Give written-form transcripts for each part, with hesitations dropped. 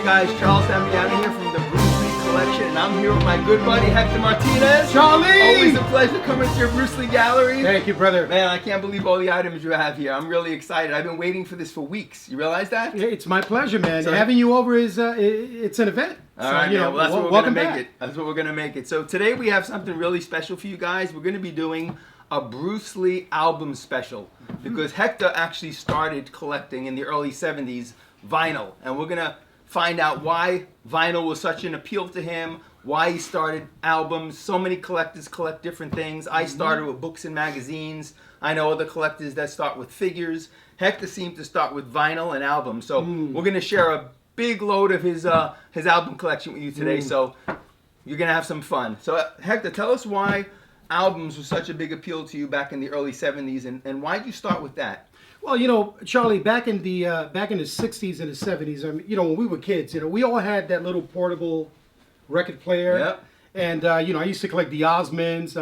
guys, Charles Damiano here from the Bruce Lee collection, and I'm here with my good buddy Hector Martinez. Charlie! Always a pleasure coming to your Bruce Lee gallery. Thank you, brother. Man, I can't believe all the items you have here. I'm really excited. I've been waiting for this for weeks. You realize that? Yeah, it's my pleasure, man. So, having you over is it's an event. All right, you man. know, Well, that's what we're going to make back. it. That's what we're going to make it. So today we have something really special for you guys. We're going to be doing a Bruce Lee album special because Hector actually started collecting in the early 70s vinyl, and we're going to find out why vinyl was such an appeal to him, why he started albums. So many collectors collect different things. I started with books and magazines. I know other collectors that start with figures. Hector seemed to start with vinyl and albums. So we're going to share a big load of his album collection with you today. So you're going to have some fun. So Hector, tell us why albums were such a big appeal to you back in the early 70s, and why did you start with that? Well, you know, Charlie, back in the 60s and the 70s, I mean, you know, when we were kids, you know, we all had that little portable record player. Yep. And, you know, I used to collect the Osmonds,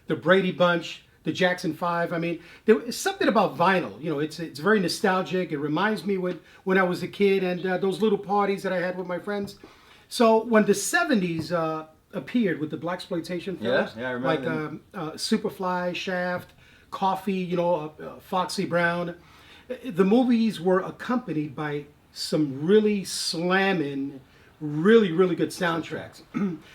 the Brady Bunch, the Jackson 5. I mean, there was something about vinyl. You know, it's very nostalgic. It reminds me when I was a kid and those little parties that I had with my friends. So when the 70s appeared with the blaxploitation films, I remember like Superfly, Shaft, Coffee, you know, Foxy Brown, the movies were accompanied by some really slamming, really good soundtracks.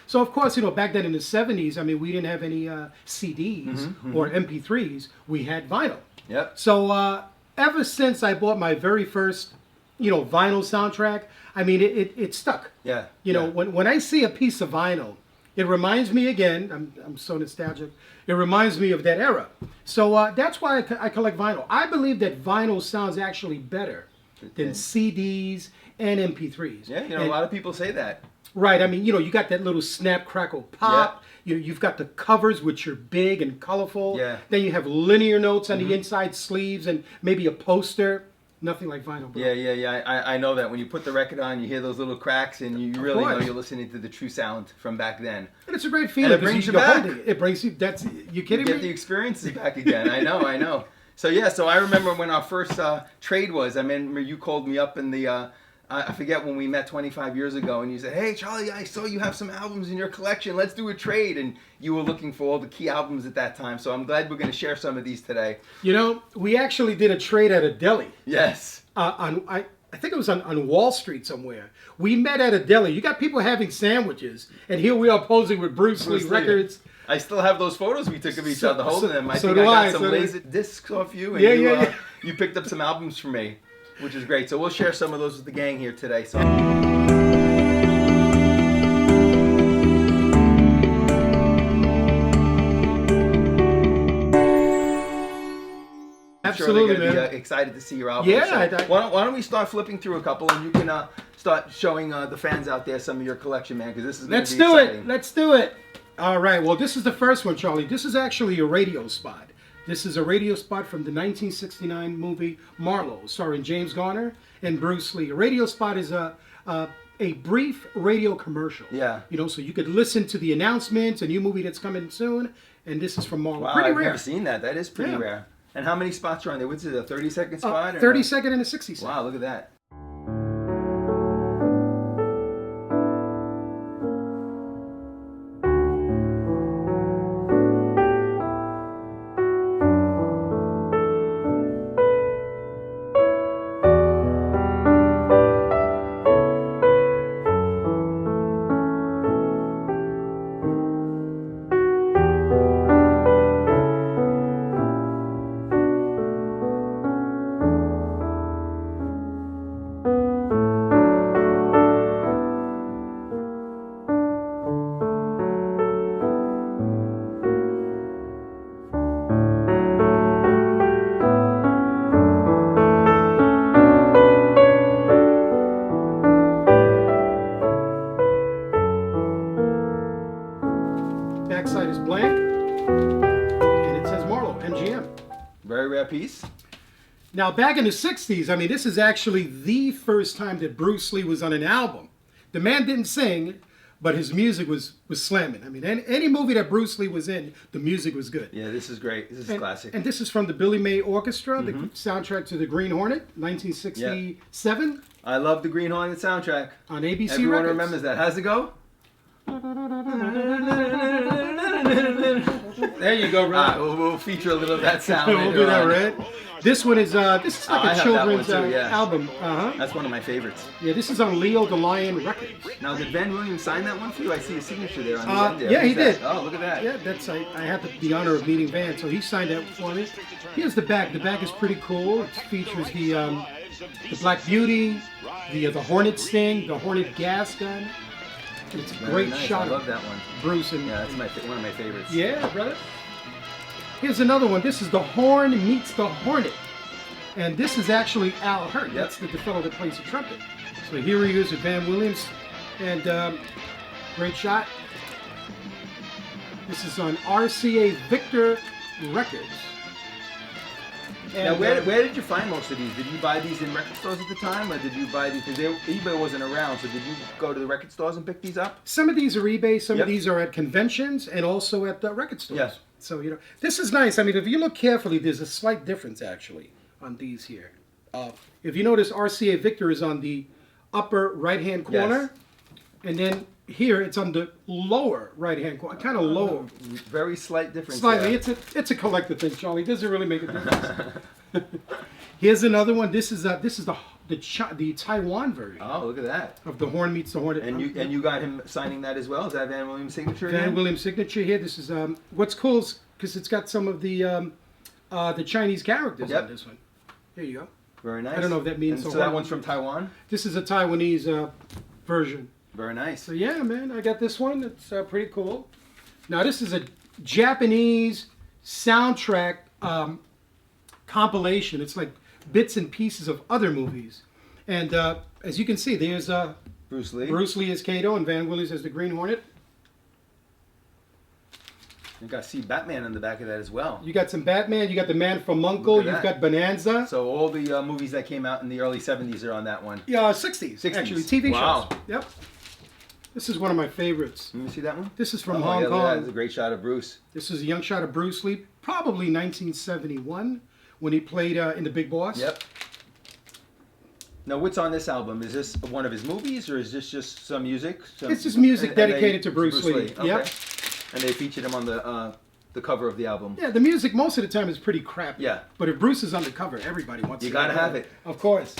So of course, you know, back then in the 70s, I mean, we didn't have any CDs or MP3s. We had vinyl. Yep. So ever since I bought my very first, you know, vinyl soundtrack, I mean, it stuck. Yeah. You know, when I see a piece of vinyl, it reminds me again, I'm so nostalgic, it reminds me of that era. So that's why I collect vinyl. I believe that vinyl sounds actually better than CDs and MP3s. Yeah, you know, a lot of people say that. Right, I mean, you know, you got that little snap, crackle, pop. You've got the covers, which are big and colorful. Yeah. Then you have linear notes on the inside sleeves and maybe a poster. Nothing like vinyl, bro. Yeah. I know that when you put the record on, you hear those little cracks, and you really know you're listening to the true sound from back then. And it's a great feeling. And it brings you back. It brings you. That's you kidding You me? get the experiences back again. I know. So yeah, so I remember when our first trade was. I remember you called me up in the. I forget when we met 25 years ago, and you said, "Hey, Charlie, I saw you have some albums in your collection. Let's do a trade." And you were looking for all the key albums at that time. So I'm glad we're going to share some of these today. You know, we actually did a trade at a deli. Yes. I think it was on Wall Street somewhere. We met at a deli. You got people having sandwiches, and here we are posing with Bruce Lee records. I still have those photos we took of each other holding them. I think do I got some So laser discs off you, and you picked up some albums for me, which is great. So we'll share some of those with the gang here today. So. Absolutely, sure they're man. Be, excited to see your album. Yeah. So why don't we start flipping through a couple, and you can start showing the fans out there some of your collection, man, because this is going to be exciting. Let's do it. All right. Well, this is the first one, Charlie. This is actually a radio spot. This is a radio spot from the 1969 movie Marlowe, starring James Garner and Bruce Lee. A radio spot is a brief radio commercial. Yeah. You know, so you could listen to the announcements, a new movie that's coming soon, and this is from Marlowe. Wow, Pretty I've rare. never seen that. That is pretty rare. And how many spots are on there? What's it, a 30-second spot? 30-second and a 60-second. Wow, look at that. Backside is blank, and it says Marlowe, MGM. Very rare piece. Now, back in the 60s, I mean, this is actually the first time that Bruce Lee was on an album. The man didn't sing, but his music was slamming. I mean, any movie that Bruce Lee was in, the music was good. Yeah, this is great. This is classic. And this is from the Billy May Orchestra, the soundtrack to the Green Hornet, 1967. I love the Green Hornet soundtrack. On ABC Everyone Records. remembers that. How's it go? There you go, Red. We'll feature a little of that sound. We'll later do that, on. Red. This one is like I a have that one children's too, yeah. album. That's one of my favorites. Yeah, this is on Leo the Lion Records. Now, did Van Williams sign that one for you? I see a signature there on the end there. Yeah, he Who's that? did. Oh, look at that. Yeah, that's I had the honor of meeting Van, so he signed that for me. Here's the back. The back is pretty cool. It features the Black Beauty, the Hornet Sting, the Hornet gas gun. And it's a Very great nice. shot I love of that one. Bruce and Yeah, that's one of my favorites. yeah, brother. Here's another one. This is the Horn meets the Hornet, and this is actually Al Hurt. Yep. That's the fellow that plays the trumpet. So here he is with Van Williams, and great shot. This is on RCA Victor Records. Now, And, where did you find most of these? Did you buy these in record stores at the time, or did you buy these because eBay wasn't around? So did you go to the record stores and pick these up? some of these are eBay, some Yep. of these are at conventions, and also at the record stores. Yes. So this is nice. I mean, if you look carefully, there's a slight difference actually on these here. If you notice, RCA Victor is on the upper right-hand corner, and then here it's on the lower right-hand corner, kind of lower. Very slight difference. Slightly. there. It's a collector thing, Charlie. It doesn't really make a difference. Here's another one. This is the Taiwan version Oh, look at that. of the Horn meets the Hornet. And you got him signing that as well? Is that Van Williams' signature? Van again? Williams signature here. This is what's cool is because it's got some of the Chinese characters Yep. on this one. Here you go. Very nice. I don't know if that means And so. so that one's from Taiwan. This is a Taiwanese version. Very nice. So yeah, man, I got this one. It's pretty cool. Now this is a Japanese soundtrack compilation. It's like bits and pieces of other movies, and as you can see, there's Bruce Lee. Bruce Lee as Kato and Van Williams as the Green Hornet. You got to see Batman on the back of that as well. You got some Batman. You got the Man from U.N.C.L.E. Look at You've that. got Bonanza. So all the movies that came out in the early 70s are on that one. Yeah, 60s, 60s. actually, TV Wow. shows. Yep. This is one of my favorites. Let me see that one. This is from Oh, Hong yeah, look at that. Kong. It's a great shot of Bruce. This is a young shot of Bruce Lee, probably 1971, when he played in The Big Boss. Yep. Now, what's on this album? Is this one of his movies, or is this just some music? It's just music dedicated to Bruce Lee. Okay. Yep. And they featured him on the cover of the album. Yeah, the music most of the time is pretty crappy. Yeah. But if Bruce is on the cover, everybody wants You to gotta have it. Of course.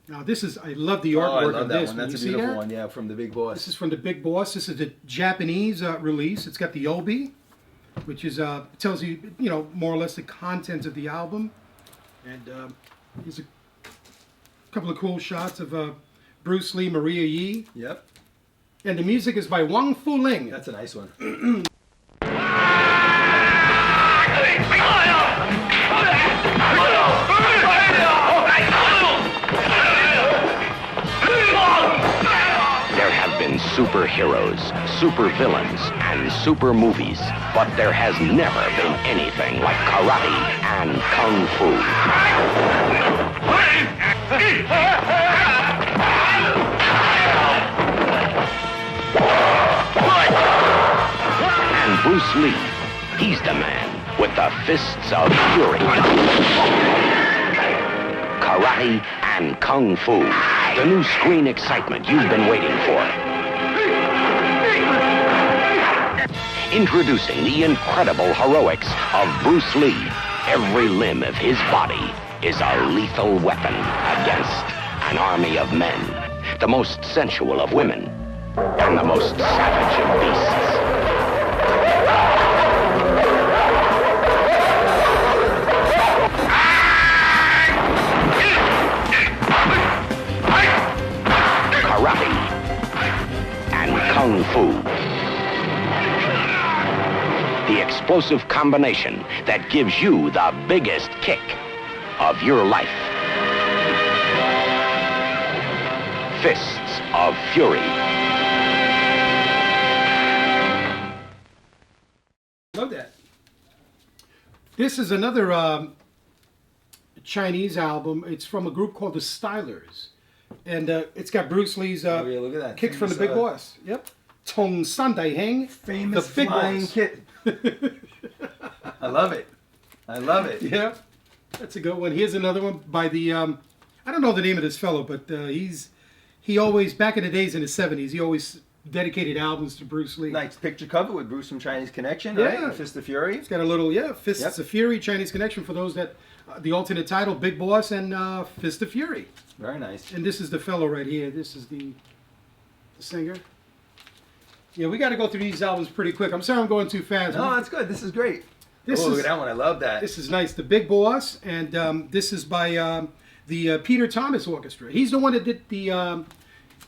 Now this is, I love the Oh, artwork I love of that this. one. When That's a you see beautiful that? one. Yeah, from the Big This Boss. is from the Big Boss. This is the Japanese release. It's got the obi, which is tells you more or less the content of the album, and here's a couple of cool shots of Bruce Lee, Maria Yi, Yep. and the music is by Wang Fu Ling. That's a nice one. There have been superheroes, supervillains, and super movies, but there has never been anything like karate and kung fu. And Bruce Lee, he's the man with the fists of fury. Karate and Kung Fu. The new screen excitement you've been waiting for. Introducing the incredible heroics of Bruce Lee. Every limb of his body is a lethal weapon against an army of men. The most sensual of women and the most savage of beasts. Karate and Kung Fu. The explosive combination that gives you the biggest kick of your life. Fists of Fury. Love that. This is another Chinese album. It's from a group called the Stylers. And it's got Bruce Lee's Oh, yeah, look at that. kicks from the Famous, Big Boss. Yep. Tong San Dai Heng. Famous the Big flying Boss. kid. I love it. I love it. Yeah. That's a good one. Here's another one by the I don't know the name of this fellow, but he always, back in the days in the 70s, he always dedicated albums to Bruce Lee. Nice picture cover with Bruce from Chinese Connection, Yeah. right? And Fist of Fury. It's got a little, Fists of Fury, Chinese Connection, for those that, the alternate title, Big Boss and Fist of Fury. Very nice. And this is the fellow right here. This is the singer. Yeah, we got to go through these albums pretty quick. I'm sorry I'm going too fast. No, that's good. This is great. This Look is- at that one. I love that. This is nice. The Big Boss, and this is by the Peter Thomas Orchestra. He's the one that did the,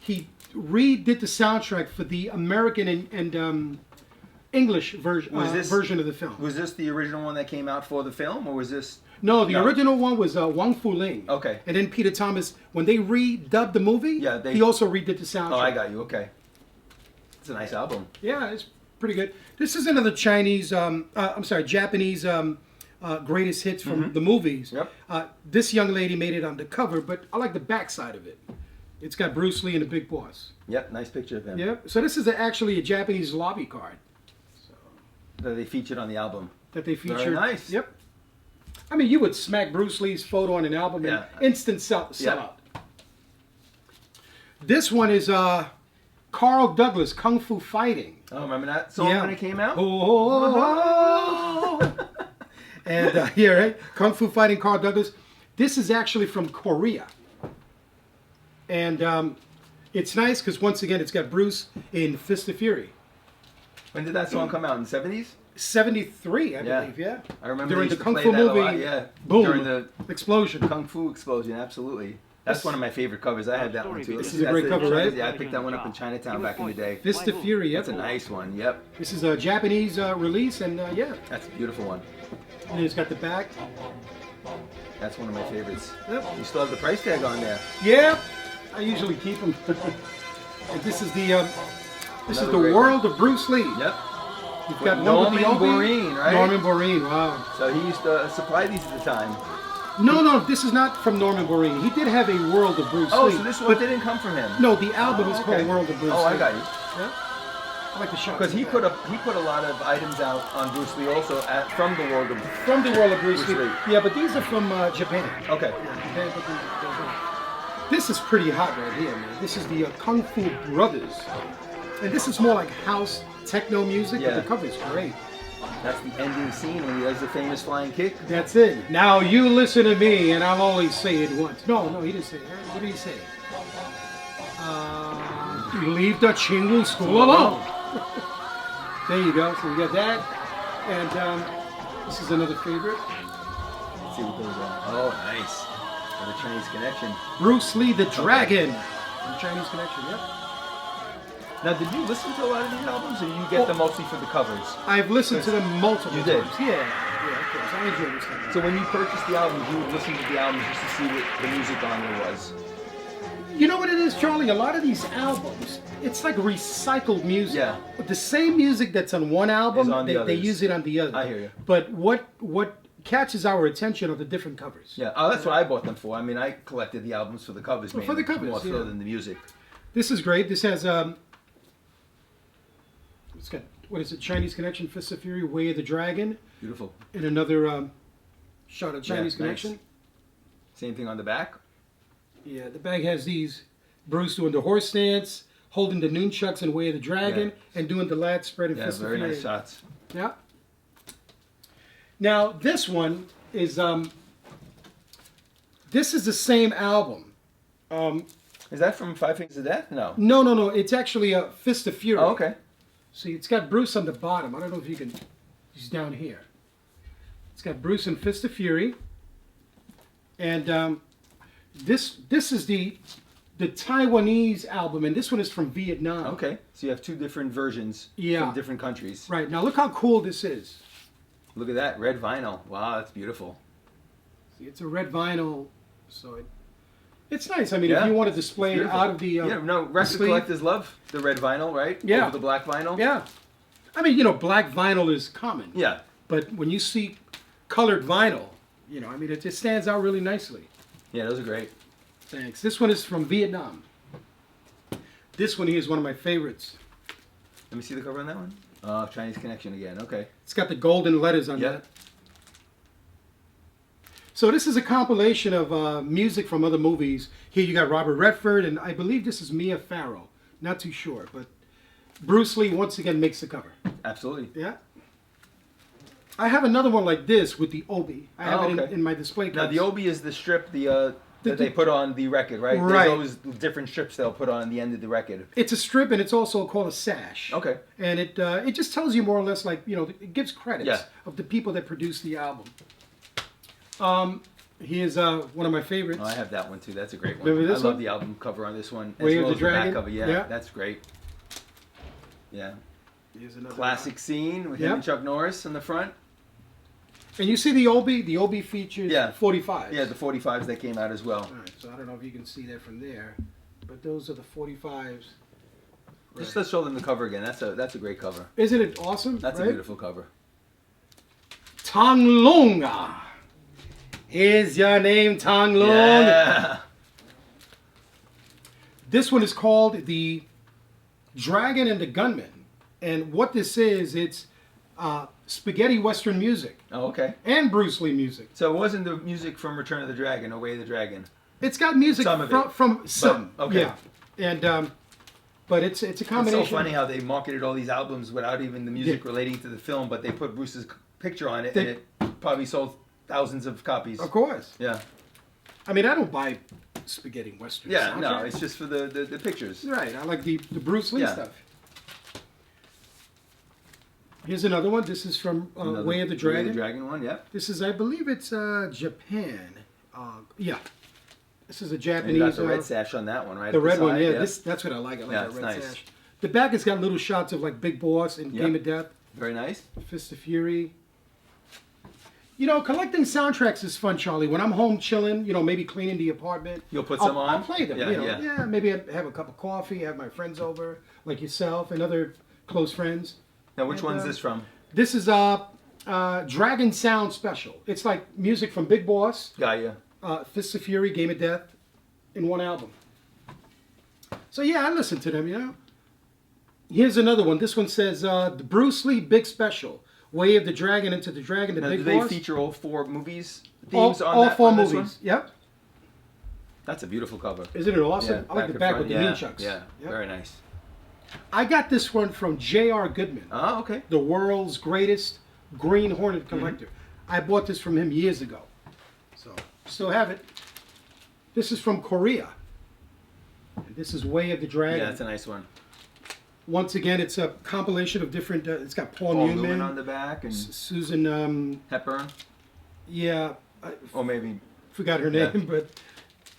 he redid the soundtrack for the American and English version of the film. Was this the original one that came out for the film, or was this? No, the original one was Wang Fu Ling. Okay. And then Peter Thomas, when they redubbed the movie, he also redid the soundtrack. Oh, I got you. Okay. It's a nice album. Yeah, it's pretty good. This is another Japanese greatest hits from the movies. Yep. This young lady made it on the cover, but I like the back side of it. It's got Bruce Lee and the Big Boss. Yep. Nice picture of him. Yep. So this is actually a Japanese lobby card That they featured on the album. that they featured. Very nice. Yep. I mean, you would smack Bruce Lee's photo on an album and instant sellout. This one is Carl Douglas, Kung Fu Fighting. Oh, remember that song when it came out? Oh. And yeah, right? Kung Fu Fighting, Carl Douglas. This is actually from Korea. And it's nice because, once again, it's got Bruce in Fist of Fury. When did that song come out? In the 70s? 73, I believe, yeah. I remember during they the used to Kung play Fu that a movie. lot, yeah. Boom. During the explosion. Kung Fu explosion, absolutely. That's one of my favorite covers. I had that one too. This is a great cover, right? Yeah, I picked that one up in Chinatown back in the day. Fist of Fury, yep. That's a nice one, yep. This is a Japanese release, and yeah. That's a beautiful one. And it's got the back. That's one of my favorites. Yep. You still have the price tag on there. Yeah, I usually keep them. And this is the Another great world of Bruce Lee. Yep. You've got Norman one with the Boreen, right? Norman Boreen, wow. So he used to supply these at the time. No, this is not from Norman Boreen. He did have a World of Bruce Lee. Oh, so this one didn't come from him. No, the album is called okay. World of Bruce Lee. Oh, I got you. Yeah. I like the shot. Because he put a lot of items out on Bruce Lee also from the world of From the World of Bruce Bruce Lee. Lee. Yeah, but these are from Japan. Okay. Japan, but this is pretty hot right here, man. This is the Kung Fu Brothers. And this is more like house techno music, but Yeah. the cover is great. That's the ending scene when he does the famous flying kick. That's it. Now you listen to me, and I'll only say it once. No, he didn't say it. What did he say? Leave the Chingu school alone. There you go. So we got that. And this is another favorite. Let's see what goes on. Oh, nice. For the Chinese Connection. Bruce Lee the Dragon. From Chinese Connection, yep. Now, did you listen to a lot of these albums, or you get them mostly for the covers? I've listened to them multiple You did? times. Yeah, of course. I enjoy this kind of So when you purchased the albums, you would listen to the albums just to see what the music on there was. You know what it is, Charlie? A lot of these albums, it's like recycled music. Yeah. The same music that's on one album, Is on the they others. use it on the other. I hear you. But what catches our attention are the different covers. Yeah, oh, that's what I bought them for. I mean, I collected the albums for the covers, For the covers, more so yeah. than the music. This is great. This has it's got, what is it? Chinese Connection, Fist of Fury, Way of the Dragon, Beautiful. and another shot of Chinese Yeah, Connection. nice. Same thing on the back. Yeah, the bag has these Bruce doing the horse stance, holding the nunchucks in Way of the Dragon, and doing the lat spread in Yeah, Fist of very Fury. nice shots. Yeah. Now this one is this is the same album. Is that from Five Fingers of Death? No. No. It's actually a Fist of Fury. Oh, okay. See, it's got Bruce on the bottom. I don't know if you can. He's down here. It's got Bruce in Fist of Fury, and this is the Taiwanese album, and this one is from Vietnam. Okay. So you have two different versions from different countries. Right, now look how cool this is. Look at that red vinyl. Wow, that's beautiful. See, it's a red vinyl, so it's nice. I mean, Yeah, if you want to display it beautiful. out of the Yeah, no, record sleeve. collectors love the red vinyl, right? Yeah. Over the black vinyl. Yeah, I mean, black vinyl is common. Yeah. But when you see colored vinyl, I mean, it just stands out really nicely. Yeah, those are great. Thanks. This one is from Vietnam. This one here is one of my favorites. Let me see the cover on that one. Oh, Chinese Connection again. Okay. It's got the golden letters on Yeah. that. So this is a compilation of music from other movies. Here you got Robert Redford, and I believe this is Mia Farrow. Not too sure, but Bruce Lee once again makes the cover. Absolutely. Yeah. I have another one like this with the Obi. I have it in my display case. Now the Obi is the strip that they put on the record, right? Right. There's always different strips they'll put on the end of the record. It's a strip, and it's also called a sash. Okay. And it just tells you more or less, like, it gives credits of the people that produced the album. Here's one of my favorites. Oh, I have that one too. That's a great one. Remember this I love one? the album cover on this one. Way as of well the as the back Dragon? cover. Yeah, Yeah. that's great. Yeah. Here's another Classic scene with him and Chuck Norris in the front. And you see the Obi? The Obi features 45s. Yeah, the 45s that came out as well. All right, so I don't know if you can see that from there, but those are the 45s. Just let's show them the cover again. That's a great cover. Isn't it awesome? That's right? a beautiful cover. Tang Longa. Here's your name, Tang Long. Yeah. This one is called The Dragon and the Gunman. And what this is, it's spaghetti western music. Oh, okay. And Bruce Lee music. So it wasn't the music from Return of the Dragon or Way of the Dragon? It's got music Some of it. from some. But, okay. Yeah. And but it's a combination. It's so funny how they marketed all these albums without even the music relating to the film, but they put Bruce's picture on it, and it probably sold thousands of copies. Of course. Yeah. I mean, I don't buy spaghetti western. Yeah, soundtrack. no, it's just for the pictures. Right. I like the Bruce Lee stuff. Here's another one. This is from Way of the Dragon. Way of the Dragon one, yeah. This is, I believe it's Japan. Yeah. This is a Japanese. And you got the red sash on that one, right? The at red one, side, yeah. That's what I like. I like that it's red nice. sash. The back has got little shots of like Big Boss and Game of Death, Very nice. Fist of Fury. Collecting soundtracks is fun, Charlie. When I'm home chilling, maybe cleaning the apartment. You'll put some on? I'll play them. Yeah, Yeah, maybe I have a cup of coffee, have my friends over, like yourself and other close friends. Now, which one's this from? This is Dragon Sound Special. It's like music from Big Boss, Got ya. Fist of Fury, Game of Death, in one album. So yeah, I listen to them, Here's another one. This one says the Bruce Lee Big Special. Way of the Dragon, Into the Dragon, the Now, Big do they Boss. feature all four movies all themes on all that? four on this movies. one? Yep. That's a beautiful cover. Isn't it awesome? Yeah, I like the and back front, with the nunchucks. Yeah, Yep. very nice. I got this one from J.R. Goodman, Oh, okay. the world's greatest Green Hornet collector. I bought this from him years ago. So, still have it. This is from Korea. And this is Way of the Dragon. Yeah, that's a nice one. Once again, it's a compilation of different. It's got Paul Paul Newman, Newman on the back and Susan. Hepburn, Yeah, I or maybe forgot her name, but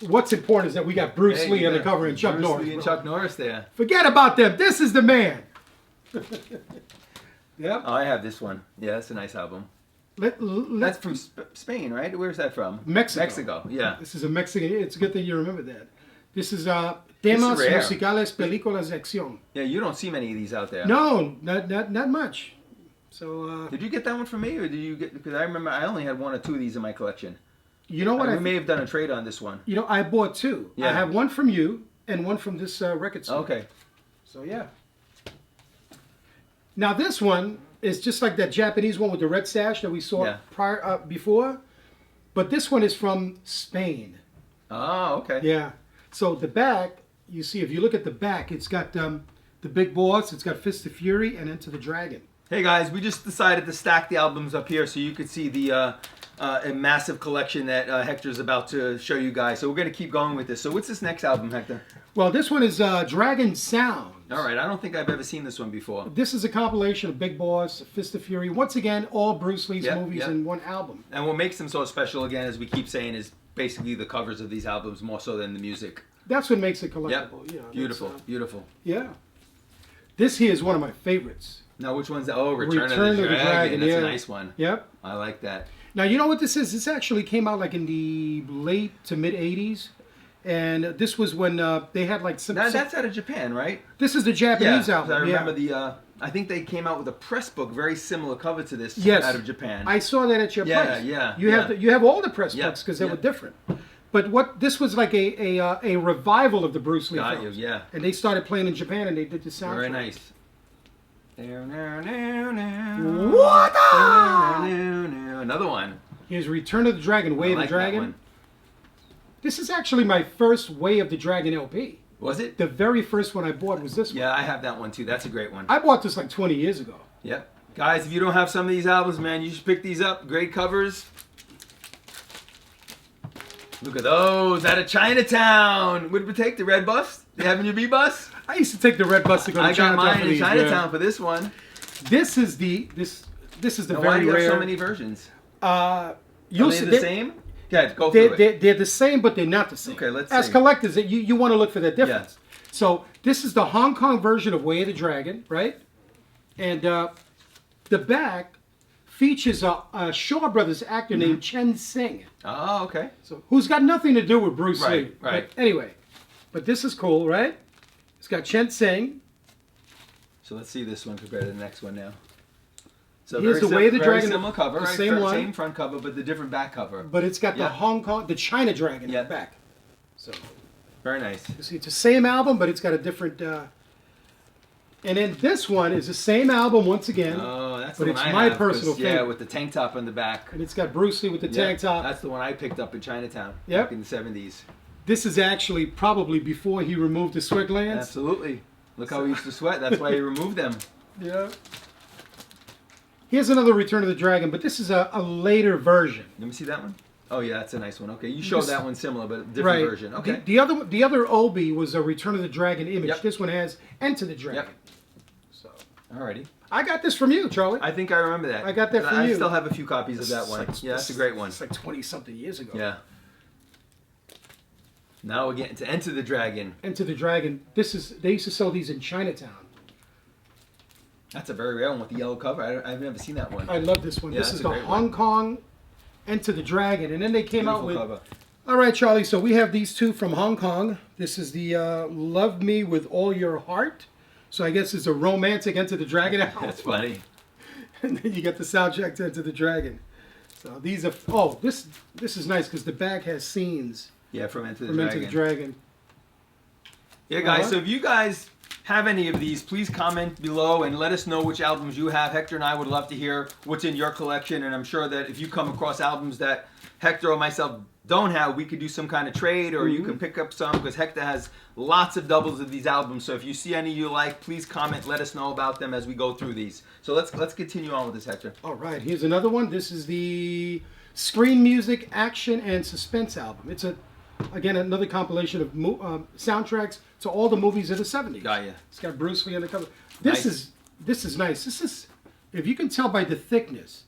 what's important is that we got Bruce Lee on the cover and Chuck Bruce Norris. Lee and bro. Chuck Norris there. Forget about them. This is the man. Yep. Oh, I have this one. Yeah, that's a nice album. That's That's from Spain, right? Where's that from? Mexico. Mexico, yeah. This is a Mexican. It's a good thing you remember that. This is temas rare. musicales, películas de acción. Yeah, you don't see many of these out there. No, not much. So Did you get that one from me, or did you get? Because I remember I only had one or two of these in my collection. you know what? We may have done a trade on this one. I bought two. I Yeah. have one from you and one from this record store. Okay. So yeah. Now this one is just like that Japanese one with the red sash that we saw before, but this one is from Spain. Oh, okay. Yeah. So the back, you see, if you look at the back, it's got the Big Boss, it's got Fist of Fury, and Into the Dragon. Hey guys, we just decided to stack the albums up here so you could see the a massive collection that Hector's about to show you guys. So we're going to keep going with this. So what's this next album, Hector? Well, this one is Dragon Sound. All right, I don't think I've ever seen this one before. This is a compilation of Big Boss, Fist of Fury. Once again, all Bruce Lee's movies yep. in one album. And what makes them so special, again, as we keep saying, is basically the covers of these albums more so than the music. That's what makes it Yep, collectible. beautiful, beautiful. Yeah. This here is one of my favorites. Now, which one's that? Oh, Return of the Dragon. That's a nice one. Yep. I like that. Now, you know what this is? This actually came out like in the late to mid 80s. And this was when they had like some... Now, that's out of Japan, right? This is the Japanese Yeah, album. I remember I think they came out with a press book, very similar cover to this, Yes. out of Japan. I saw that at your place. You have all the press books because they were different. But this was like a revival of the Bruce Lee Got films. you, yeah. And they started playing in Japan and they did the soundtrack. Very nice. What? Another one. Here's Return of the Dragon, Way of the that Dragon. one. This is actually my first Way of the Dragon LP. Was it? The very first one I bought was this one. Yeah, I have that one too. That's a great one. I bought this like 20 years ago. Yep. Guys, if you don't have some of these albums, man, you should pick these up. Great covers. Look at those out of Chinatown. What did it take? The red bus? You having your B bus? I used to take the red bus to go to I got Chinatown mine for in these. Chinatown for this one. This is the this is the Now, why very do you have rare. so many versions? Are Are they the same? Yeah, go through it. They're the same, but they're not the same. Okay, let's As see. collectors, you want to look for the difference. Yeah. So this is the Hong Kong version of Way of the Dragon, right? And the back features a Shaw Brothers actor Mm-hmm. named Chen Sing, Oh, okay. so who's got nothing to do with Bruce Right, Lee. right. But anyway, but this is cool, right? It's got Chen Sing. So let's see this one compared to the next one now. So Here's very the Way of the very Dragon, similar cover, the right? same one. Same front cover, but the different back cover. But it's got Yeah. the China Dragon Yeah. in the back. So Very nice. you see, it's the same album, but it's got a different. And then this one is the same album once again, Oh, that's but the one it's I my have, 'cause, personal yeah, favorite. with the tank top on the back. And it's got Bruce Lee with the Yeah, tank top. That's the one I picked up in Chinatown Yep. back in the 70s. This is actually probably before he removed the sweat glands. Absolutely. Look how he used to sweat. That's why he removed them. Yeah. Here's another Return of the Dragon, but this is a later version. Let me see that one. Oh yeah, that's a nice one. Okay, you showed This- that one similar, but a different Right. version. Okay. The other Obi was a Return of the Dragon image. Yep. This one has Enter the Dragon. Yep. So Alrighty. I got this from you, Charlie. I think I remember that. I got that from I you. still have a few copies of that It's one. like- Yeah, that's a great one. It's like 20-something years ago. Yeah. Now we're getting to Enter the Dragon. Enter the Dragon. They used to sell these in Chinatown. That's a very rare one with the yellow cover. I've never seen that one. I love this one. Yeah, This that's is a the great Hong one. Kong Enter the Dragon, and then they came out Beautiful with. cover. All right, Charlie. So we have these two from Hong Kong. This is the "Love Me with All Your Heart." So I guess it's a romantic Enter the Dragon album. That's funny. And then you get the soundtrack to Enter the Dragon. So these are. Oh, this is nice because the back has scenes Yeah, from Enter the from Dragon. Enter the Dragon. Yeah, guys. Uh-huh. So if you guys have any of these, please comment below and let us know which albums you have. Hector and I would love to hear what's in your collection, and I'm sure that if you come across albums that Hector or myself don't have, we could do some kind of trade, or you can pick up some, because Hector has lots of doubles of these albums. So if you see any you like, please comment. Let us know about them as we go through these. So let's continue on with this, Hector. All right, here's another one. This is the Screen Music, Action, and Suspense album. It's again another compilation of soundtracks to all the movies of the 70s. Got ya. It's got Bruce Lee on the cover. Nice. This is nice. This is, if you can tell by the thickness,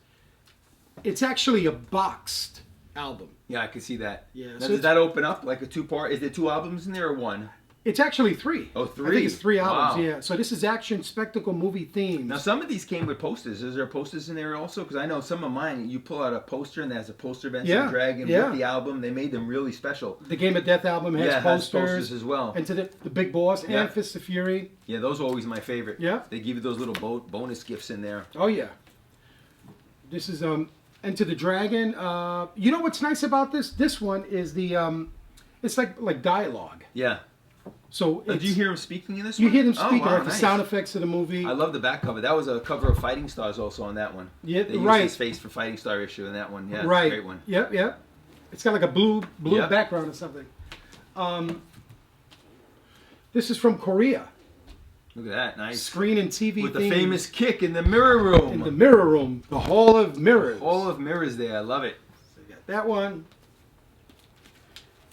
it's actually a boxed album. Yeah, I can see that. Yeah, Now, so does it's- that open up like a two-part? Is there two albums in there or one? It's actually three. Oh, I three. think it's three albums. Wow. Yeah. So this is action, spectacle, movie themes. Now, some of these came with posters. Is there posters in there also? Because I know some of mine, you pull out a poster and there's a poster of Enter Yeah, the Dragon yeah. with the album. They made them really special. The Game of Death album has Yeah, it has posters. posters as well. And to the Big Boss Yeah. and Fist of Fury. Yeah, those are always my favorite. Yeah. They give you those little bonus gifts in there. Oh yeah. This is Enter the Dragon. You know what's nice about this? This one is the it's like dialogue. Yeah. So Did it's, you hear him speaking in this you one? hear them Oh, speaking, wow, like the nice. sound effects of the movie. I love the back cover. That was a cover of Fighting Stars also on that one. Yeah, They used right. his face for Fighting Star issue in that one. Yeah, it's a Right. great one. Yep, yep. It's got like a blue Yep. background or something. This is from Korea. Look at that. Nice. Screen and TV With the themes famous kick in the mirror room. in the mirror room, the Hall of Mirrors. All of mirrors there. I love it. So you got that one.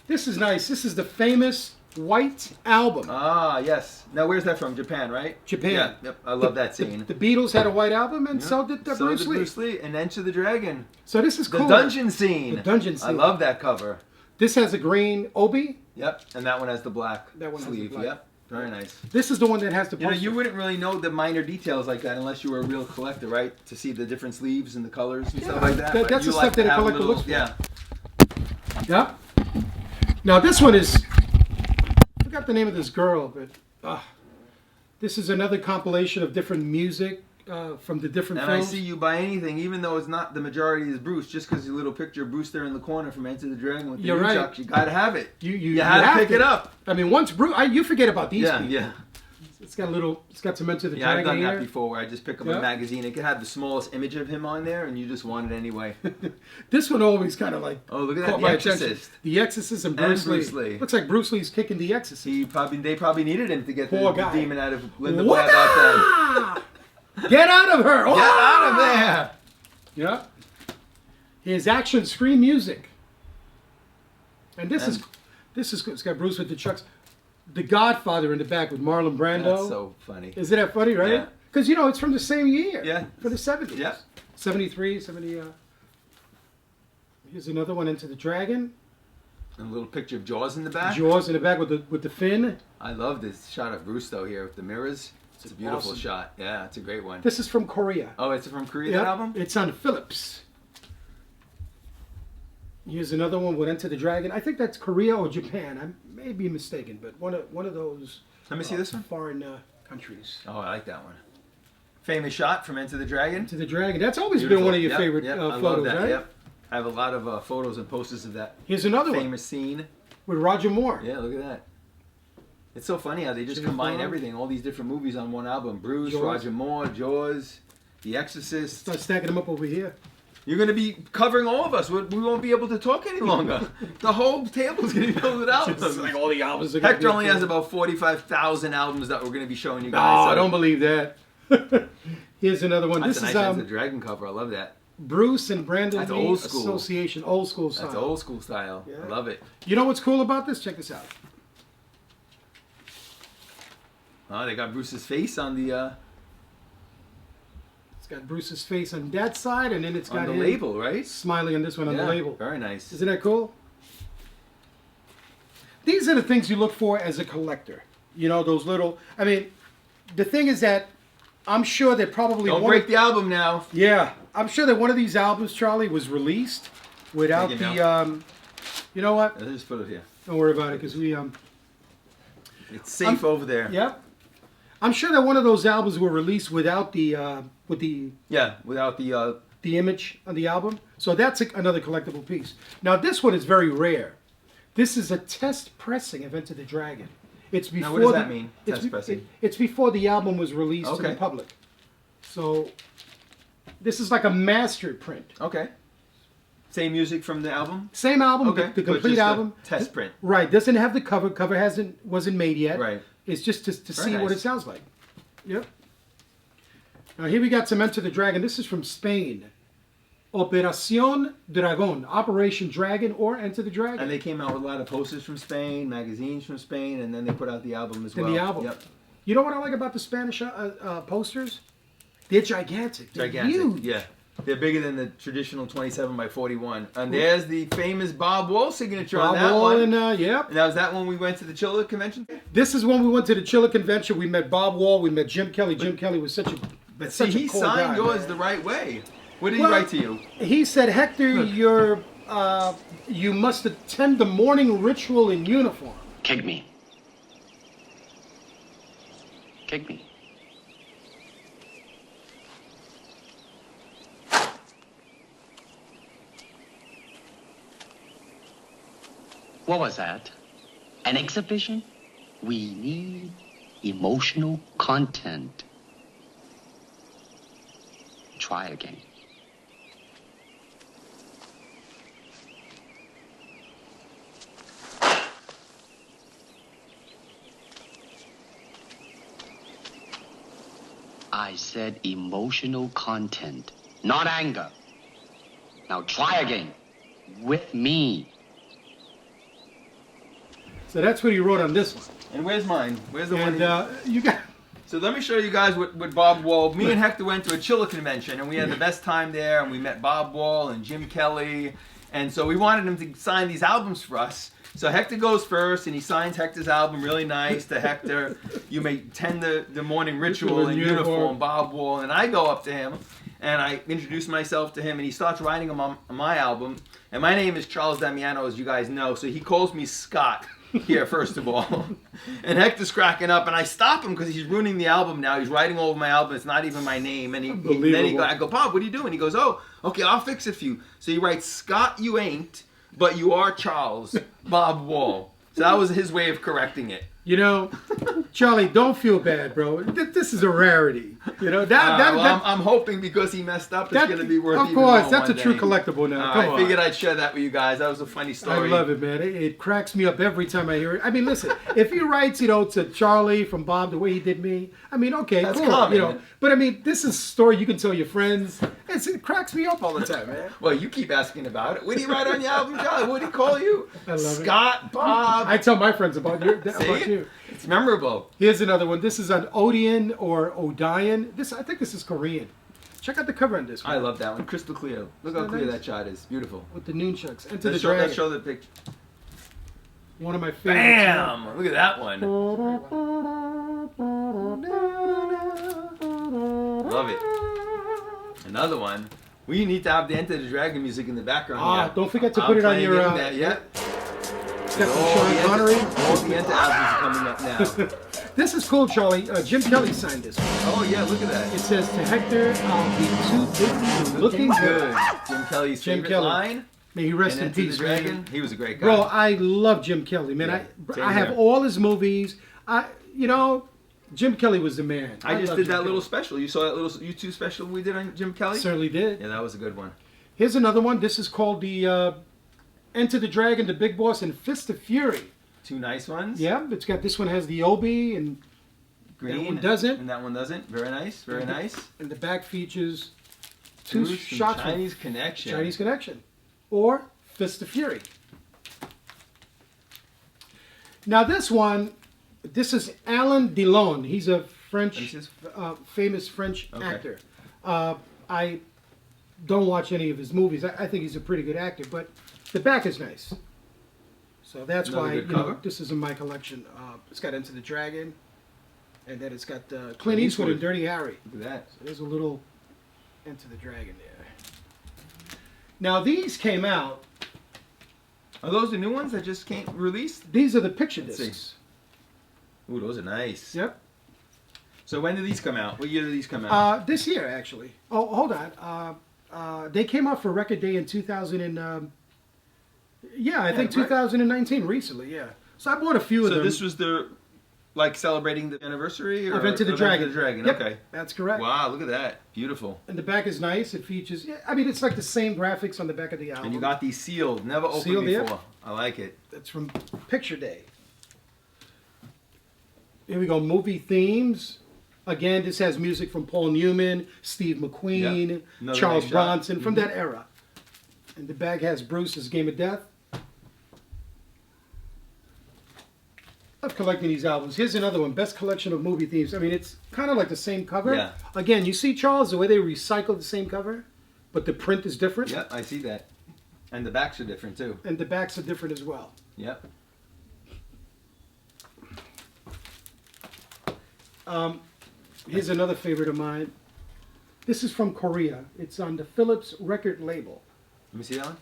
This is nice. This is the famous White Album. Ah, yes. Now, where's that from? Japan, right? Japan. Yeah, yep. I love that scene. The Beatles had a White Album, and Yeah. so did Bruce Lee. Bruce Lee and Enter the Dragon. So this is The cool. dungeon scene. The dungeon I scene. love that cover. This has a green Obi. Yep. And that one has the black That one has the sleeve. black. Yep. Very nice. This is the one that has the You know, poster. you wouldn't really know the minor details like that unless you were a real collector, right? To see the different sleeves and the colors and stuff like that. that- But that's you the like stuff that to a have collector looks for. Yeah. Yep. Now this one is. I forgot the name of this girl, but this is another compilation of different music from the different And I films. see you buy anything, even though it's not the majority is Bruce, just because your little picture of Bruce there in the corner from Enter the Dragon with the You're right. nunchucks, you gotta have it. You have to pick to. it up. I mean, once Bruce, you forget about these Yeah, people. yeah. It's got some Enter the Yeah, I've Dragon done that here. before where I just pick up Yeah. a magazine. It could have the smallest image of him on there, and you just want it anyway. This one always kind of like Oh, look at that, caught The my attention. Exorcist. The Exorcist and And Bruce, Bruce Lee. Looks like Bruce Lee's kicking The Exorcist. They probably needed him to get Poor the guy. demon out of Linda Blair back then. Get out of her! Get out of there! Yeah. His action screen music. And this is it's got Bruce with the Chucks. The Godfather in the back with Marlon Brando. That's so funny. Isn't that funny, right? Yeah. Because, it's from the same year. Yeah. For the 70s. Yeah. 73, 70. Here's another one, Into the Dragon. And a little picture of Jaws in the back. Jaws in the back with the fin. I love this shot of Bruce though here with the mirrors. It's a beautiful awesome. shot. Yeah, it's a great one. This is from Korea. Oh, it's from Korea, Yep. that album? It's on Philips. Here's another one with Enter the Dragon. I think that's Korea or Japan. I may be mistaken, but one of those. Let me see this one. Foreign countries. Oh, I like that one. Famous shot from Enter the Dragon. Enter the Dragon. That's always Beautiful. been one of your Yep, favorite yep, I love photos, that. right? Yep. I have a lot of photos and posters of that Here's another one famous scene. with Roger Moore. Yeah, look at that. It's so funny how they just James combine Bond. everything, all these different movies on one album. Bruce, Jaws. Roger Moore, Jaws, The Exorcist. Start stacking them up over here. You're going to be covering all of us. We won't be able to talk any longer. The whole table's going to be filled with albums. It's like all the albums. Are gonna Hector be only up has there. about 45,000 albums that we're going to be showing you No, guys. I don't believe that. Here's another one. That's This a is nice Enter the Dragon cover. I love that. Bruce and Brandon That's Lee old school. Association, old school style. That's old school style. Yeah. I love it. You know what's cool about this? Check this out. Oh, they got Bruce's face on the It's got Bruce's face on that side, and then it's got him label, right? smiling on this one on the Yeah, label. Very nice. Isn't that cool? These are the things you look for as a collector. Those little. I mean, the thing is that I'm sure that probably Don't one break of, the album now. Yeah, I'm sure that one of these albums, Charlie, was released without Take it the. You know what? Let's just put it here. Don't worry about it, because we. It's safe over there. Yep. I'm sure that one of those albums were released without the Yeah, without the image on the album. So that's another collectible piece. Now this one is very rare. This is a test pressing of Enter the Dragon. It's before. Now, what does that mean, it's test pressing? It's before the album was released to Okay. the public. So this is like a master print. Okay. Same music from the album? Same album, Okay. the but it's complete just a album. Test print. Right. Doesn't have the cover. Cover wasn't made yet. Right. It's just to see Very what it nice. sounds like. Yep. Now here we got some Enter the Dragon. This is from Spain. Operación Dragón, Operation Dragon, or Enter the Dragon. And they came out with a lot of posters from Spain, magazines from Spain, and then they put out the album as In well. the album. Yep. You know what I like about the Spanish posters? They're gigantic. They're Gigantic. huge. Yeah. They're bigger than the traditional 27 by 41. And there's the famous Bob Wall signature on Bob that Wall one. and yep. Now, is that when we went to the Chiller convention? This is when we went to the Chiller convention. We met Bob Wall. We met Jim Kelly. Jim Kelly was such a But such see, he a cool signed guy, yours man. the right way. What did Well, he write to you? He said, Hector, you must attend the morning ritual in uniform. Kick me. Kick me. What was that? An exhibition? We need emotional content. Try again. I said emotional content, not anger. Now try again. With me. So that's what he wrote on this one. And where's mine? Where's the one? And you got. So let me show you guys what Bob Wall. Me and Hector went to a Chiller convention, and we had the best time there. And we met Bob Wall and Jim Kelly, and so we wanted him to sign these albums for us. So Hector goes first, and he signs Hector's album really nice to Hector. You may attend the morning ritual in uniform, Bob Wall. And I go up to him, and I introduce myself to him, and he starts writing on my album. And my name is Charles Damiano, as you guys know, so he calls me Scott. Here, first of all. And Hector's cracking up, and I stop him because he's ruining the album now. He's writing all over my album. It's not even my name. And I go, Bob, what are you doing? He goes, oh, okay, I'll fix it for you. So he writes, Scott, you ain't, but you are Charles, Bob Wall. So that was his way of correcting it. You know, Charlie, don't feel bad, bro. This is a rarity. You know I'm hoping because he messed up, it's going to be worth. Of course, that's a true collectible now. Come on. I figured I'd share that with you guys. That was a funny story. I love it, man. It cracks me up every time I hear it. I mean, listen, if he writes, to Charlie from Bob the way he did me, I mean, okay, that's cool, common. But I mean, this is a story you can tell your friends. It cracks me up all the time, man. Well, you keep asking about it. What do you write on your album, Charlie? What do he call you? I love Scott, Bob. I tell my friends about you. It's memorable. Here's another one. This is an Odeon or Odeon. I think this is Korean. Check out the cover on this one. I love that one. Crystal clear. Look how clear that shot is. Beautiful. With the nunchucks. Enter the Dragon. Let's show the picture. One of my favorites. Bam! Look at that one. Love it. Another one. We need to have the Enter the Dragon music in the background. Don't forget to put it on your... Yeah. Got Sean Connery. All the Enter albums are coming up now. This is cool, Charlie. Jim Kelly signed this one. Oh, yeah, look at that. It says, to Hector, I'll be too busy and looking good. Jim Kelly's favorite line. May he rest in peace, Dragon. He was a great guy. Bro, I love Jim Kelly, man. Yeah, I have all his movies. Jim Kelly was the man. I just did that little special. You saw that little YouTube special we did on Jim Kelly? Certainly did. Yeah, that was a good one. Here's another one. This is called the Enter the Dragon, the Big Boss, and Fist of Fury. Two nice ones. Yeah, this one has the Obi and green. That one doesn't. And that one doesn't. Very nice. Very nice. And the back features two shots from Chinese Connection. Chinese Connection. Or Fist of Fury. Now this is Alain Delon. He's a famous French actor. I don't watch any of his movies. I think he's a pretty good actor, but the back is nice. So that's why this is in my collection. It's got Enter the Dragon, and then it's got Clint Eastwood and Dirty Harry. Look at that. So there's a little Enter the Dragon there. Now these came out. Are those the new ones that just came released? These are the picture discs. Ooh, those are nice. Yep. So when did these come out? What year did these come out? This year, actually. Oh, hold on. They came out for Record Day in 2000 and I think 2019. Recently, yeah. So I bought a few of them. So this was celebrating the anniversary of Enter the Dragon. Yep, okay. That's correct. Wow, look at that. Beautiful. And the back is nice. It features, it's like the same graphics on the back of the album. And you got these sealed, never opened before. Yeah. I like it. That's from Picture Day. Here we go, movie themes. Again, this has music from Paul Newman, Steve McQueen, Charles Bronson, from that era. And the bag has Bruce's Game of Death. I'm collecting these albums. Here's another one, Best Collection of Movie Themes. I mean, it's kind of like the same cover. Yeah. Again, you see, Charles, the way they recycled the same cover, but the print is different. Yep, I see that. And the backs are different, too. And the backs are different as well. Yep. Here's another favorite of mine. This is from Korea. It's on the Philips record label. Let me see that one.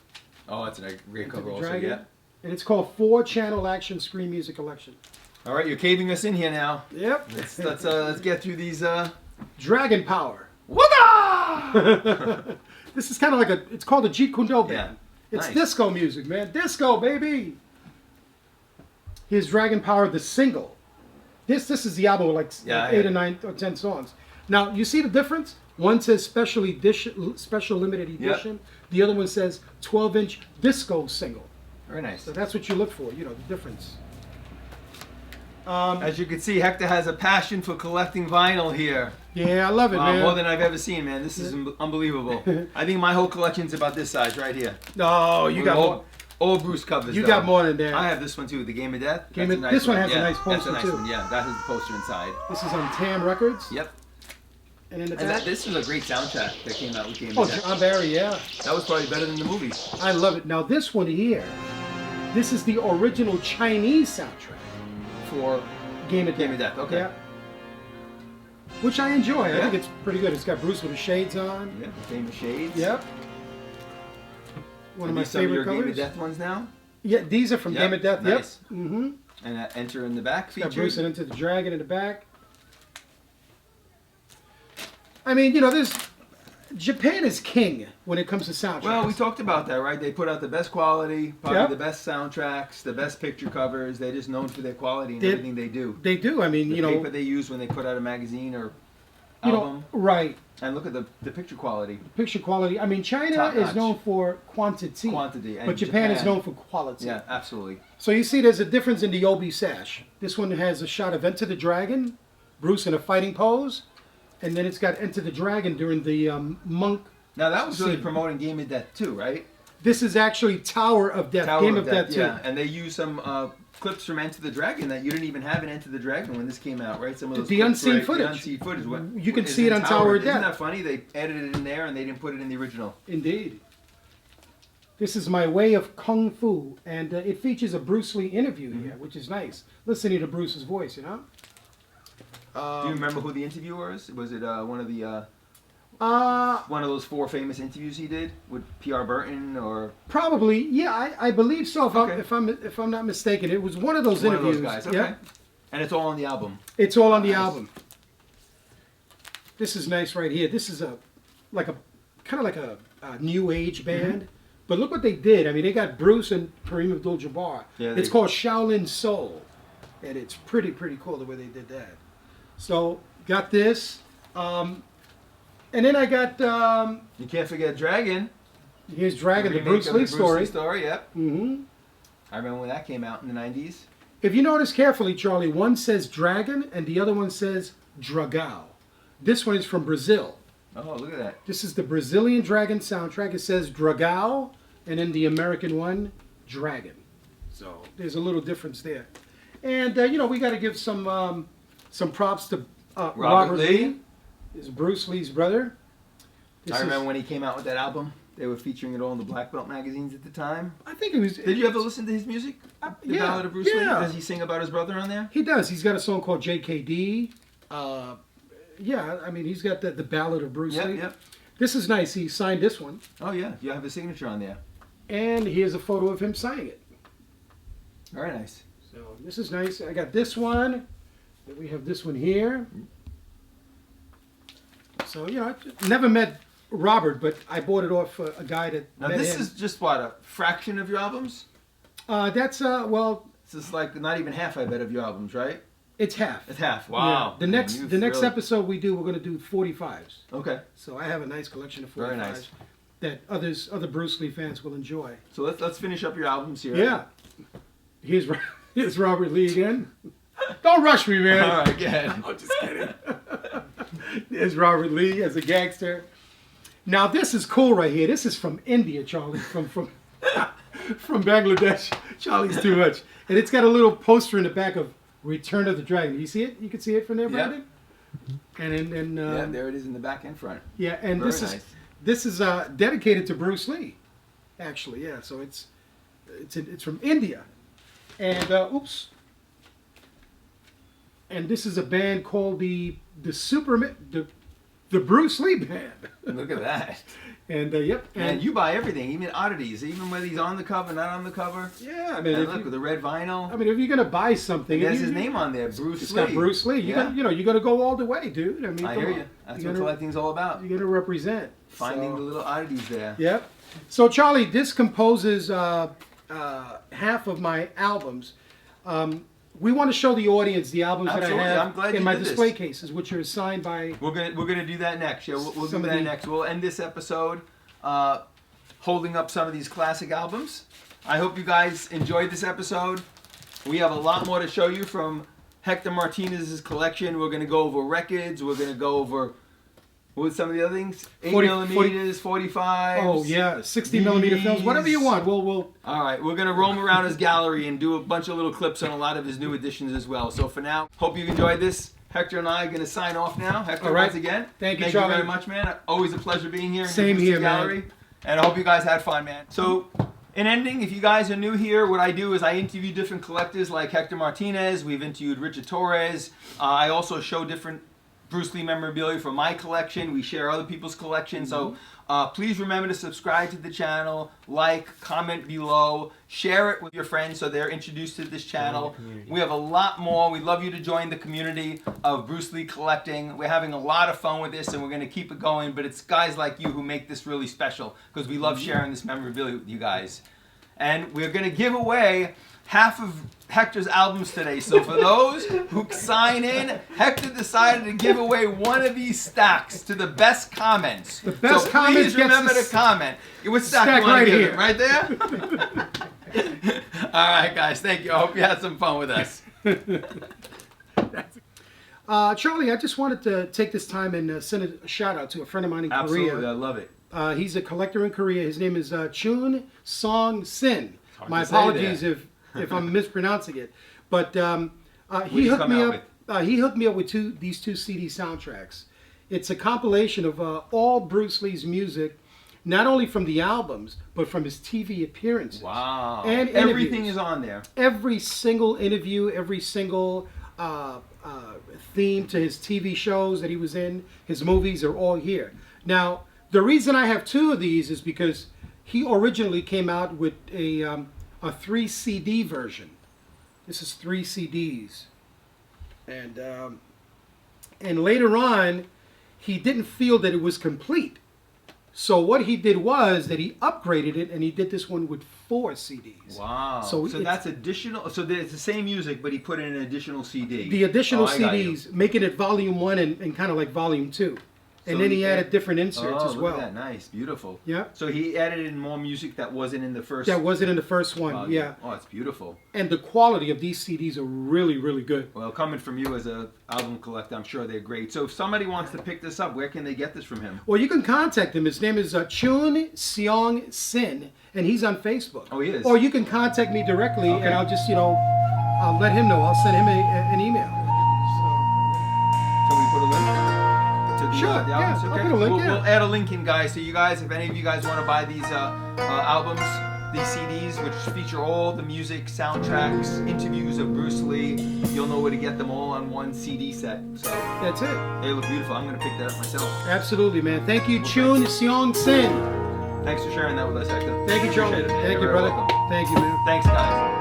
Oh, that's a great cover also, Dragon. yeah. And it's called 4-Channel Action Screen Music Collection. All right, you're caving us in here now. Yep. Let's get through these. Dragon Power. Wada! This is kind of like it's called a Jeet Kune Do band. Yeah. It's nice. disco music, man. Disco, baby. Here's Dragon Power, the single. This is the album with 8 or 9 or 10 songs. Now, you see the difference? One says special limited edition. Yep. The other one says 12-inch disco single. Very nice. So that's what you look for, the difference. As you can see, Hector has a passion for collecting vinyl here. Yeah, I love it, man. More than I've ever seen, man. This is unbelievable. I think my whole collection's about this size right here. No, you got more. All Bruce covers. You got more than that. I have this one too, The Game of Death. This one has a nice poster that's a nice too. one. Yeah, that has the poster inside. This is on Tam Records. Yep. And in the back, this is a great soundtrack that came out with Game Oh, of Death. John Barry, yeah. That was probably better than the movie. I love it. Now this one here, this is the original Chinese soundtrack For Game of Death. Okay. Yeah. Which I enjoy. Yeah. I think it's pretty good. It's got Bruce with the shades on. Yeah, the famous shades. Yep. One of my some of favorite your colors. Game of Death ones now? Yeah, these are from Game of Death. Nice. Yep. Mm-hmm. And Enter in the back feature. Got Bruce and Into the Dragon in the back. I mean, there's Japan is king when it comes to soundtracks. Well, we talked about that, right? They put out the best quality, probably Yep. the best soundtracks, the best picture covers. They're just known for their quality and They- everything they do. They do. I mean, The you know, paper they use when they put out a magazine or you album. know, right? And look at the picture quality. Picture quality. I mean, China Top is notch. known for quantity. Quantity, and But Japan is Japan- known for quality. Yeah, absolutely. So you see there's a difference in the Obi sash. This one has a shot of Enter the Dragon, Bruce in a fighting pose, and then it's got Enter the Dragon during the monk. Now that was really scene. promoting Game of Death too, right? This is actually Tower of Death, Tower Game of Death 2. yeah. And they used some clips from Enter the Dragon that you didn't even have in Enter the Dragon when this came out, right? Some of those The clips, unseen right? footage. The unseen footage. What, You can is see it in on Tower of Isn't Death. that funny? They edited it in there and they didn't put it in the original. Indeed. This is My Way of Kung Fu, and it features a Bruce Lee interview here, which is nice. Listening to Bruce's voice, you know? Do you remember who the interviewer is? Was it one of the Uh, one of those 4 famous interviews he did with P.R. Burton or probably, yeah, I believe so. Okay. If I'm not mistaken, it was one of those one of interviews. those guys? Okay. Yeah, And it's all on the album. it's all on the Nice. album. This is nice right here. This is a kind of like a new age band. But look what they did. I mean, they got Bruce and Kareem Abdul-Jabbar. Yeah, It's they- called Shaolin Soul, and it's pretty cool the way they did that. So got this, and then I got You can't forget Dragon. here's Dragon, the remake Bruce of Lee the story. story, yep. hmm I remember when that came out in the 90s. If you notice carefully, Charlie, one says Dragon and the other one says Dragão. This one is from Brazil. Oh, look at that. This is the Brazilian Dragon soundtrack. It says Dragão, and then the American one, Dragon. So there's a little difference there. And you know, we got to give some props to Robert Lee. Is Bruce Lee's brother. I remember when he came out with that album. They were featuring it all in the Black Belt magazines at the time. I think it was. Did you ever listen to his music? The yeah, Ballad of Bruce Lee? yeah. Does he sing about his brother on there? He does. He's got a song called JKD. Yeah, I mean, he's got the Ballad of Bruce Lee. Yep. This is nice. He signed this one. Oh, yeah. You have his signature on there. And here's a photo of him signing it. Very nice. So this is nice. I got this one. Then we have this one here. So, you know, I never met Robert, but I bought it off a guy that Now, met this him. is just, what, a fraction of your albums? That's, well, This is like not even half, I bet, of your albums, right? it's half. It's half. Yeah. Wow. The Man, next you've episode really- we're going to do 45s. Okay. So I have a nice collection of 45s Very nice. that other Bruce Lee fans will enjoy. So let's finish up your albums here. Yeah. Here's Robert Lee again. Don't rush me, man. All right, go ahead. I'm just kidding. There's Robert Lee as a gangster. Now this is cool right here. This is from India, Charlie, from Bangladesh. Charlie's too much. And it's got a little poster in the back of Return of the Dragon. You see it? You can see it from there, Brandon. And then Yeah, there it is in the back and front. yeah, and Very this nice. is dedicated to Bruce Lee, actually. Yeah, so it's from India, and oops, and this is a band called the Bruce Lee Band, Look at that. and yep, And you buy everything, even oddities, even whether he's on the cover, not on the cover. yeah, I mean, And if look, you- with the red vinyl. I mean, if you're gonna buy something, It has if his you- name on there, Bruce It's Lee. got Bruce Lee. Yeah. You gotta go all the way, dude. I mean, I come hear on. you. That's You what gotta- collecting's all about. You gotta represent. Finding So- the little oddities there. Yep. So Charlie, this composes half of my albums. We want to show the audience the albums Absolutely. that I I'm have glad in you my did this. display cases, which are signed by. We're gonna do that next. Yeah, we'll do Some of that the- next. We'll end this episode holding up some of these classic albums. I hope you guys enjoyed this episode. We have a lot more to show you from Hector Martinez's collection. We're gonna go over records. We're gonna go over what some of the other things? 8 millimeters, 45. Oh yeah, 60 millimeter films, whatever you want. We'll. All right, we're going to roam around his gallery and do a bunch of little clips on a lot of his new editions as well. So for now, hope you enjoyed this. Hector and I are going to sign off now. Hector, All right. once again, Thank you, you Charlie. very much, man. Always a pleasure being here in Same the here, gallery. man. And I hope you guys had fun, man. So in ending, if you guys are new here, what I do is I interview different collectors like Hector Martinez. We've interviewed Richard Torres. I also show different Bruce Lee memorabilia from my collection. We share other people's collections. So please remember to subscribe to the channel, like, comment below, share it with your friends so they're introduced to this channel. We have a lot more. We'd love you to join the community of Bruce Lee collecting. We're having a lot of fun with this, and we're going to keep it going. But it's guys like you who make this really special, because we love sharing this memorabilia with you guys. And we're going to give away half of Hector's albums today. So for those who sign in, Hector decided to give away one of these stacks to the best comments. The best so comments please remember to comment. What stack you want to give him? Right there? All right, guys. Thank you. I hope you had some fun with us. Charlie, I just wanted to take this time and send a shout out to a friend of mine in Absolutely. Korea. I love it. He's a collector in Korea. His name is Chun Song Sin. Hard My to say apologies that. if I'm mispronouncing it. But he hooked me up. He hooked me up with these two CD soundtracks. It's a compilation of all Bruce Lee's music, not only from the albums but from his TV appearances. Wow. And everything interviews. is on there. Every single interview, every single theme to his TV shows that he was in, his movies are all here. Now, the reason I have two of these is because he originally came out with a 3 CD version. This is 3 CDs, and later on, he didn't feel that it was complete. So what he did was that he upgraded it, and he did this one with 4 CDs. Wow. So that's additional. So it's the same music, but he put in an additional CD. The additional CDs, making it volume 1 and kind of like volume 2. And then he added different inserts as well. Look at that. Nice. Beautiful. Yeah. So he added in more music that wasn't in the first. That wasn't in the first one, volume. yeah. Oh, it's beautiful. And the quality of these CDs are really, really good. Well, coming from you as an album collector, I'm sure they're great. So if somebody wants to pick this up, where can they get this from him? Well, you can contact him. His name is Chun Seong Sin, and he's on Facebook. Oh, he is? Or you can contact me directly, Okay. and I'll just, I'll let him know. I'll send him an email. Can we put a link? Sure, The yeah, albums? I'll Okay. put a link, We'll add a link in, guys. So you guys, if any of you guys want to buy these albums, these CDs, which feature all the music, soundtracks, interviews of Bruce Lee, you'll know where to get them all on one CD set. So That's it. they look beautiful. I'm going to pick that up myself. Absolutely, man. Thank you, Chun Seong Sin. Thanks for sharing that with us, Hector. Thank you, Charlie. Appreciate it, man. Thank You're you, very brother. welcome. Thank you, man. Thanks, guys.